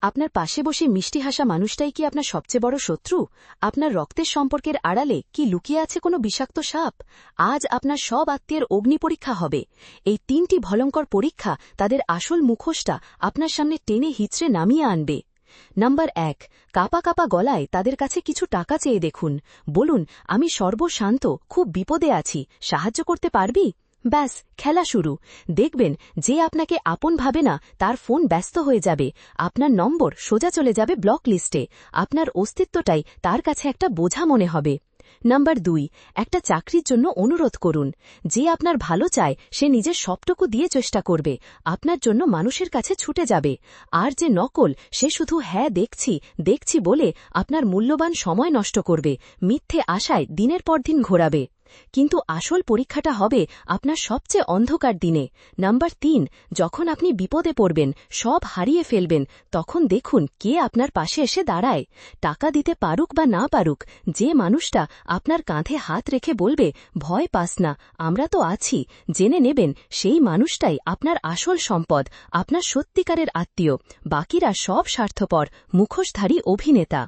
আপনার পাশে বসে মিষ্টি হাসা মানুষটাই কি আপনার সবচেয়ে বড় শত্রু? আপনার রক্তের সম্পর্কের আড়ালে কি লুকিয়ে আছে কোনো বিষাক্ত সাপ? আজ আপনার সব আত্মীয়ের অগ্নিপরীক্ষা হবে। এই ৩টি ভয়ঙ্কর পরীক্ষা তাদের আসল মুখোশটা আপনার সামনে টেনে হিচড়ে নামিয়ে আনবে। নাম্বার ১, কাপা কাপা গলায় তাদের কাছে কিছু টাকা চেয়ে দেখুন। বলুন, আমি সর্বশান্ত, খুব বিপদে আছি, সাহায্য করতে পারবি? ব্যাস, খেলা শুরু। দেখবেন, যে আপনাকে আপন ভাবে না তার ফোন ব্যস্ত হয়ে যাবে, আপনার নম্বর সোজা চলে যাবে ব্লক লিস্টে, আপনার অস্তিত্বটাই তার কাছে একটা বোঝা মনে হবে। নাম্বার ২, একটা চাকরির জন্য অনুরোধ করুন। যে আপনার ভালো চায় সে নিজের সবটুকু দিয়ে চেষ্টা করবে, আপনার জন্য মানুষের কাছে ছুটে যাবে। আর যে নকল, সে শুধু হ্যাঁ দেখছি দেখছি বলে আপনার মূল্যবান সময় নষ্ট করবে, মিথ্যে আশায় দিনের পর দিন ঘোরাবে। কিন্তু আসল পরীক্ষাটা হবে আপনার সবচেয়ে অন্ধকার দিনে। নাম্বার ৩, যখন আপনি বিপদে পড়বেন, সব হারিয়ে ফেলবেন, তখন দেখুন কে আপনার পাশে এসে দাঁড়ায়। টাকা দিতে পারুক বা না পারুক, যে মানুষটা আপনার কাঁধে হাত রেখে বলবে, ভয় পাস না, আমরা তো আছি, জেনে নেবেন সেই মানুষটাই আপনার আসল সম্পদ, আপনার সত্যিকারের আত্মীয়। বাকিরা সব স্বার্থপর, মুখোশধারী অভিনেতা।